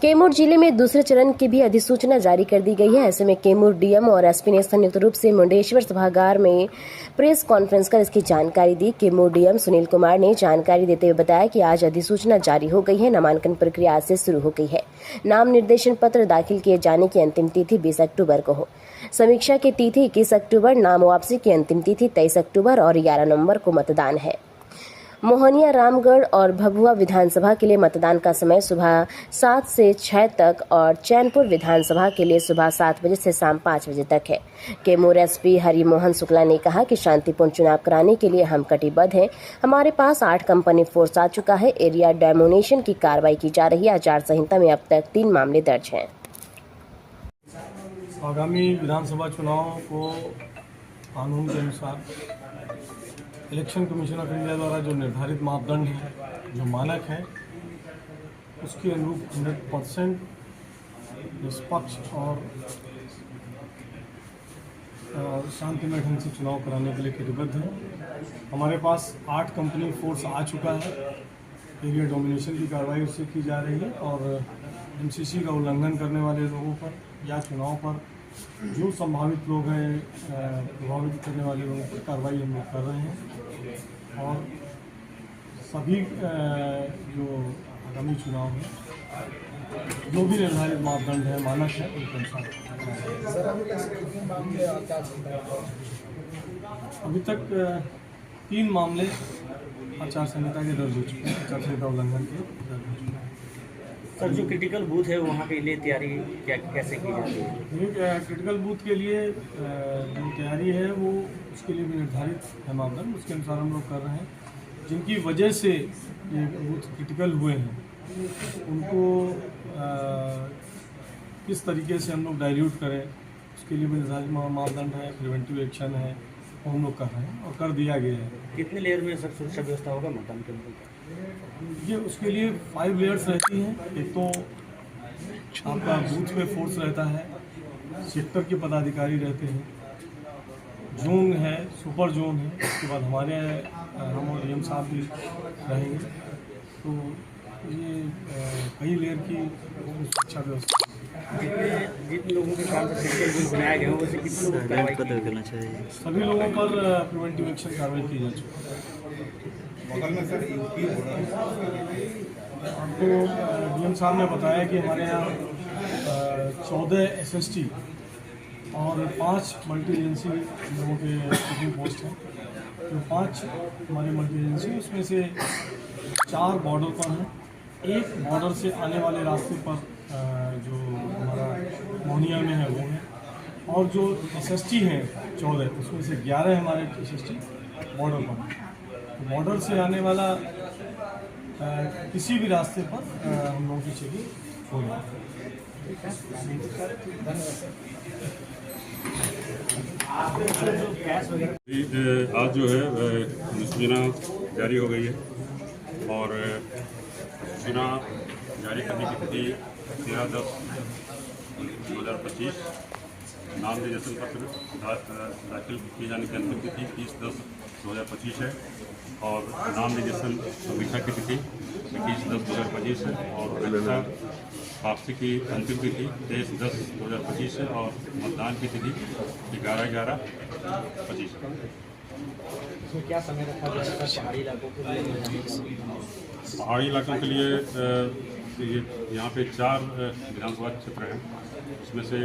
कैमूर जिले में दूसरे चरण की भी अधिसूचना जारी कर दी गई है। ऐसे में कैमूर डीएम और एसपी ने संयुक्त रूप से मुंडेश्वर सभागार में प्रेस कॉन्फ्रेंस कर इसकी जानकारी दी। कैमूर डीएम सुनील कुमार ने जानकारी देते हुए बताया कि आज अधिसूचना जारी हो गई है। नामांकन प्रक्रिया आज से शुरू हो गई है। नाम निर्देशन पत्र दाखिल किए जाने की अंतिम तिथि 20 अक्टूबर को हो। समीक्षा की तिथि 21 अक्टूबर, नाम वापसी की अंतिम तिथि 23 अक्टूबर और 11 नवंबर को मतदान है। मोहनिया, रामगढ़ और भभुआ विधानसभा के लिए मतदान का समय सुबह 7 से 6 तक और चैनपुर विधानसभा के लिए सुबह 7 बजे से शाम 5 बजे तक है। कैमूर एसपी हरिमोहन शुक्ला ने कहा कि शांतिपूर्ण चुनाव कराने के लिए हम कटिबद्ध हैं। हमारे पास 8 कंपनी फोर्स आ चुका है। एरिया डेमोनेशन की कार्रवाई की जा रही है। आचार संहिता में अब तक 3 मामले दर्ज हैं। आगामी विधानसभा चुनाव को कानून के अनुसार इलेक्शन कमीशन ऑफ इंडिया द्वारा जो निर्धारित मापदंड हैं, जो मानक हैं, उसके अनुरूप 100% निष्पक्ष और शांतिमय ढंग से चुनाव कराने के लिए कटिबद्ध हैं। हमारे पास 8 कंपनी फोर्स आ चुका है। एरिया डोमिनेशन की कार्रवाई उससे की जा रही है और एमसीसी का उल्लंघन करने वाले लोगों पर या चुनाव पर जो संभावित लोग हैं प्रभावित करने वाले लोगों पर कार्रवाई हम लोग कर रहे हैं और सभी जो आगामी चुनाव है जो भी निर्धारित मापदंड है, मानक है, उनके अनुसार। अभी तक 3 मामले आचार संहिता के दर्ज हो चुके हैं, आचार संहिता उल्लंघन के दर्ज हो चुके हैं। सर, जो क्रिटिकल बूथ है वहाँ के लिए तैयारी कैसे की जाती है? क्रिटिकल बूथ के लिए जो तैयारी है वो उसके लिए भी निर्धारित है मापदंड, उसके अनुसार हम लोग कर रहे हैं। जिनकी वजह से ये बूथ क्रिटिकल हुए हैं उनको किस तरीके से हम लोग डाइल्यूट करें, उसके लिए भी निर्धारित मापदंड है, प्रिवेंटिव एक्शन है, वो हम लोग कर रहे हैं और कर दिया गया है। कितने लेयर में सर सुरक्षा व्यवस्था होगा मतदान के अंदर? ये उसके लिए 5 लेयर्स रहती हैं। एक तो आपका बूथ में फोर्स रहता है, सेक्टर के पदाधिकारी रहते हैं, जोन है, सुपर जोन है, उसके बाद हम और डीएम साहब भी रहेंगे। तो ये कई लेयर की सुरक्षा व्यवस्था। जिन लोगों के काम से क्रिटिकल बूथ बनाया गया है वैसे कितने लोगों पर कार्रवाई करना चाहिए? सभी लोगों पर प्रिवेंटिव एक्शन कार्रवाई की जा चुकी है। आपको डीएम साहब ने बताया कि हमारे यहाँ 14 एसएसटी और 5 मल्टी एजेंसी लोगों के चेकिंग पोस्ट हैं। तो 5 हमारे मल्टी एजेंसी, उसमें से 4 बॉर्डर पर हैं। 1 बॉर्डर से आने वाले रास्ते पर जो हमारा मोहनिया में है वो है, और जो एसएसटी हैं 14, उसमें से 11 हमारे एसएसटी बॉर्डर पर। बॉर्डर से आने वाला किसी भी रास्ते पर हम लोगों की चेकिंग हो रही है। आज जो है अधिसूचना जारी हो गई है और अधिसूचना जारी करने की तिथि 13/10/2025, नाम निर्देशन पत्र दाखिल किए जाने की अंतिम तिथि 30/10/2025 है और नाम निर्देशन समीक्षा की तिथि 21/10/2025 है और वापसी की अंतिम तिथि 23/10/2025 है और मतदान की तिथि 11/11/25 है। इसमें क्या समय रखा गया है पहाड़ी इलाकों के लिए? पहाड़ी इलाकों के लिए यहाँ पे 4 विधानसभा क्षेत्र हैं। उसमें से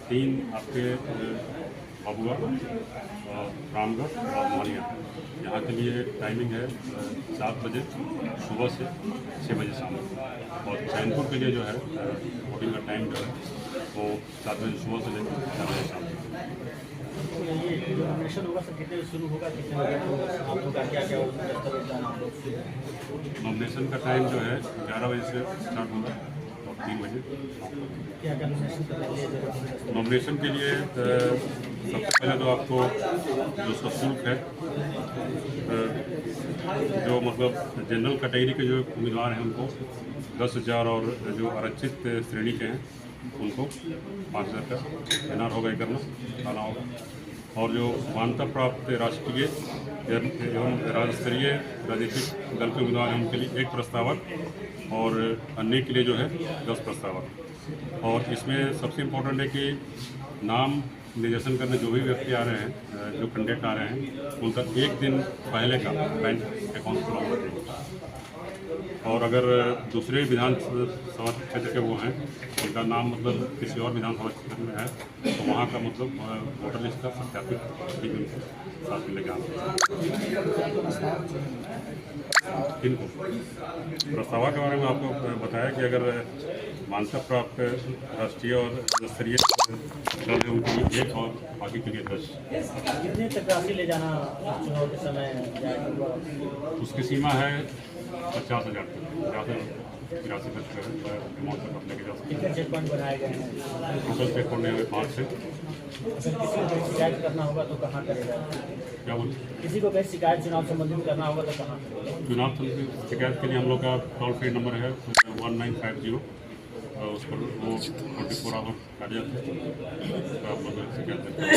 3 आपके भभुआ, रामगढ़ और मोहनिया। यहाँ के लिए टाइमिंग है 7 बजे सुबह से 6 बजे शाम, और चैनपुर के लिए जो है वोटिंग का टाइम जो है वो 7 बजे सुबह से लेकर 4 बजे शाम। तो ये जो नॉमिनेशन होगा सर कितने शुरू होगा, कितने बजे आप लोग क्या नॉमिनेशन का टाइम जो है 11 बजे से स्टार्ट होगा और 3 बजे। क्या नॉमिनेशन नॉमिनेशन के लिए सबसे पहले तो आपको जो उसका शुल्क है, जो मतलब जनरल कैटेगरी के जो उम्मीदवार हैं उनको 10,000 और जो आरक्षित श्रेणी के हैं उनको 5,000 का एनआर होगा, करना होगा। और जो मान्यता प्राप्त राष्ट्रीय एवं राज्य स्तरीय राजनीतिक दल के उम्मीदवार हैं उनके लिए 1 प्रस्तावक और अन्य के लिए जो है 10 प्रस्तावक। और इसमें सबसे इम्पोर्टेंट है कि नाम निर्देशन करने जो भी व्यक्ति आ रहे हैं, जो कैंडिडेट आ रहे हैं, उनका 1 दिन पहले का बैंक अकाउंट खुला होना चाहिए। और अगर दूसरे विधानसभा क्षेत्र के वो हैं, उनका नाम मतलब किसी और विधानसभा क्षेत्र में है, तो वहाँ का मतलब वोटर लिस्ट का सत्यापित भी उनको साथ में लेके आना। इनको प्रस्ताव के बारे में आपको बताया कि अगर मान्यता प्राप्त राष्ट्रीय और राज्य स्तरीय दल है उनके लिए 1 और बाकी के लिए 10। कितने तक राशि ले जाना चुनाव के समय जाएगा? उसकी सीमा है 50,000 तक, 83 तक अमाउंट तक आप लेके जा सकते कितने चेक पॉइंट बनाए गए हैं? हैं। टोटल चेक पॉइंट है 5 है। अगर किसी को कहीं शिकायत करना होगा तो कहाँ करेगा? क्या बोलते किसी को कहीं शिकायत चुनाव संबंधित करना होगा तो कहाँ करेगा? चुनाव शिकायत के लिए हम लोग का टोल फ्री नंबर है 1950, और उस पर वो 24 आवर कार्यरत है, तो आप लोग शिकायत करें।